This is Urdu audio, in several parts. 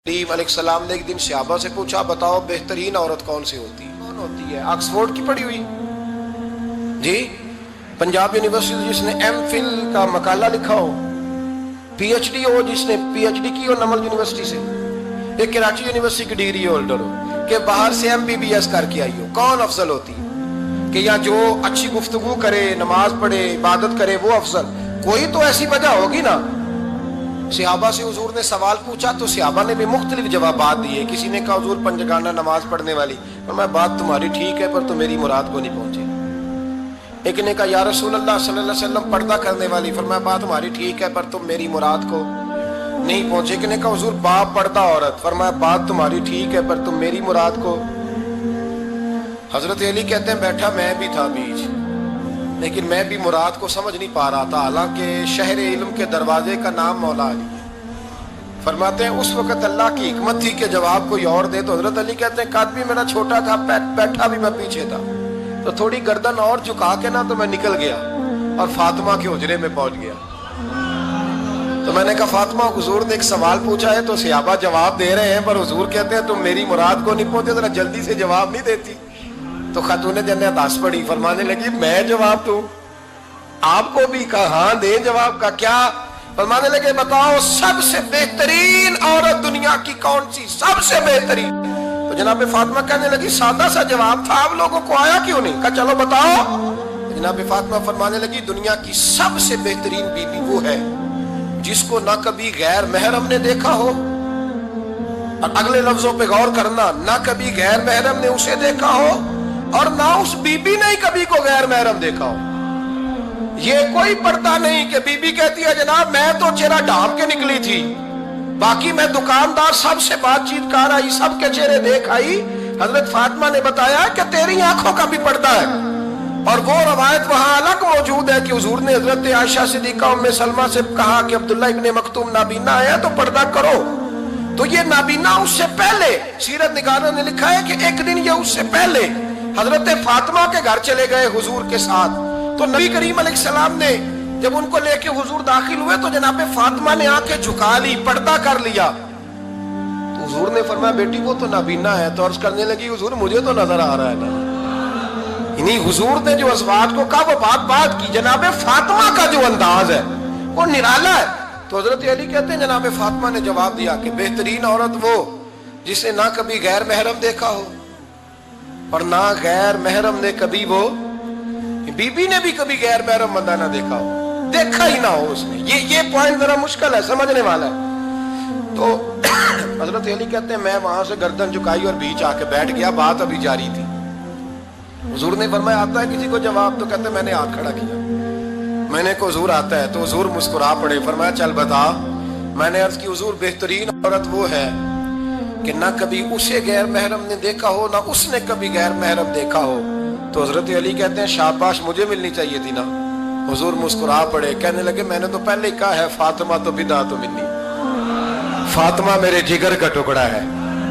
علیہ السلام نے ایک دن صحابہ سے پوچھا بتاؤ بہترین عورت کون سی ہوتی ہے؟ کون ہوتی ہے؟ آکسفورڈ کی پڑھی ہوئی جی، پنجاب یونیورسٹی جس نے ایم فل کا مقالہ لکھا ہو، پی ایچ ڈی ہو جس نے پی ایچ ڈی کی ہو نمل یونیورسٹی سے، ایک کراچی یونیورسٹی کی ڈگری ہولڈر ہو کہ باہر سے ایم بی بی ایس کر کے آئی ہو، کون افضل ہوتی ہے؟ کہ یا جو اچھی گفتگو کرے، نماز پڑھے، عبادت کرے وہ افضل؟ کوئی تو ایسی وجہ ہوگی نا۔ صحابہ سے حضور نے سوال پوچھا تو صحابہ نے بھی مختلف جوابات دیے۔ کسی نے کہا حضور پنجگانہ نماز پڑھنے والی، فرمایا بات تمہاری ٹھیک ہے پر تو میری مراد کو نہیں پہنچے۔ ایک نے کہا یا رسول اللہ صلی اللہ علیہ وسلم پردہ کرنے والی، فرمایا بات تمہاری ٹھیک ہے پر تم میری مراد کو نہیں پہنچے۔ ایک نے کہا حضور باپ پردہ عورت، فرمایا بات تمہاری ٹھیک ہے پر تم میری مراد کو۔ حضرت علی کہتے ہیں بیٹھا میں بھی تھا بیچ، لیکن میں بھی مراد کو سمجھ نہیں پا رہا تھا، حالانکہ شہر علم کے دروازے کا نام مولا علی ہے۔ فرماتے ہیں اس وقت اللہ کی حکمت تھی کہ جواب کوئی اور دے، تو حضرت علی کہتے ہیں قد بھی میرا چھوٹا تھا، بیٹھا بھی میں پیچھے تھا، تو تھوڑی گردن اور جھکا کے نا تو میں نکل گیا اور فاطمہ کے حجرے میں پہنچ گیا۔ تو میں نے کہا فاطمہ حضور نے ایک سوال پوچھا ہے تو صحابہ جواب دے رہے ہیں پر حضور کہتے ہیں تم میری مراد کو نہیں پہنچے، ذرا جلدی سے جواب نہیں دیتی؟ تو خاتون جنت ہنس پڑی، فرمانے لگی میں جواب دوں؟ آپ کو بھی کہا ہاں دیں جواب کا کیا؟ فرمانے لگے بتاؤ سب سے بہترین عورت دنیا کی کون سی، سب سے بہترین؟ تو جناب فاطمہ کہنے لگی سادہ سا جواب تھا، آپ لوگوں کو آیا کیوں نہیں؟ کہا چلو بتاؤ۔ جناب فاطمہ فرمانے لگی دنیا کی سب سے بہترین بیوی وہ ہے جس کو نہ کبھی غیر محرم نے دیکھا ہو، اور اگلے لفظوں پہ غور کرنا، نہ کبھی غیر محرم نے اسے دیکھا ہو اور نہ اس بی بی نے ہی کبھی کو غیر محرم دیکھا ہو۔ یہ کوئی پردہ نہیں کہ بی بی کہتی ہے جناب میں تو چہرہ ڈھانپ کے نکلی تھی، باقی میں دکاندار سب سے بات چیت کر آئی، سب کے چہرے دیکھ آئی۔ حضرت فاطمہ نے بتایا کہ تیری آنکھوں کا بھی پردہ ہے، اور وہ روایت وہاں الگ موجود ہے کہ حضور نے حضرت عائشہ صدیقہ ام سلمہ سے کہا کہ عبداللہ ابن مکتوم نابینا ہے تو پردہ کرو۔ تو یہ نابینا اس سے پہلے سیرت نگاروں نے لکھا ہے کہ ایک دن یہ اس سے پہلے حضرت فاطمہ کے گھر چلے گئے حضور کے ساتھ، تو نبی کریم علیہ السلام نے جب ان کو لے کے حضور داخل ہوئے تو جناب فاطمہ نے آ کے جھکا لی، پردہ کر لیا۔ تو حضور نے فرمایا بیٹی وہ تو نابینا ہے، تو عرض کرنے لگی حضور مجھے تو نظر آ رہا ہے نا۔ یعنی حضور نے جو ازواج کو کہا وہ بات کی، جناب فاطمہ کا جو انداز ہے وہ نرالا ہے۔ تو حضرت علی کہتے ہیں جناب فاطمہ نے جواب دیا کہ بہترین عورت وہ جسے نہ کبھی غیر محرم دیکھا ہو اور نہ غیر محرم نے کبھی، وہ بی بی نے بھی کبھی غیر محرم بندہ نہ دیکھا ہو، دیکھا ہی نہ ہو اس نے۔ یہ پوائنٹ ذرا مشکل ہے، سمجھنے والا ہے۔ تو حضرت علی کہتے ہیں میں وہاں سے گردن جھکائی اور بیچ آ کے بیٹھ گیا، بات ابھی جاری تھی۔ حضور نے فرمایا آتا ہے کسی کو جواب؟ تو کہتے ہیں میں نے ہاتھ کھڑا کیا، میں نے کو حضور آتا ہے؟ تو حضور مسکرا پڑے، فرمایا چل بتا۔ میں نے عرض کی حضور بہترین عورت وہ ہے کہ نہ کبھی اسے غیر محرم نے دیکھا ہو نہ اس نے کبھی غیر محرم دیکھا ہو۔ تو حضرت علی کہتے ہیں شاباش مجھے ملنی چاہیے تھی نا۔ حضور مسکرا پڑے، کہنے لگے میں نے تو پہلے ہی کہا ہے فاطمہ تو بدعت منی، فاطمہ میرے جگر کا ٹکڑا ہے،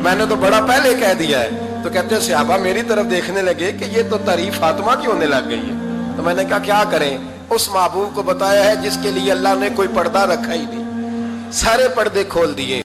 میں نے تو بڑا پہلے کہہ دیا ہے۔ تو کہتے ہیں صحابہ میری طرف دیکھنے لگے کہ یہ تو تعریف فاطمہ کی ہونے لگ گئی ہے۔ تو میں نے کہا کیا کریں؟ اس محبوب کو بتایا ہے جس کے لیے اللہ نے کوئی پردہ رکھا ہی نہیں، سارے پردے کھول دیے۔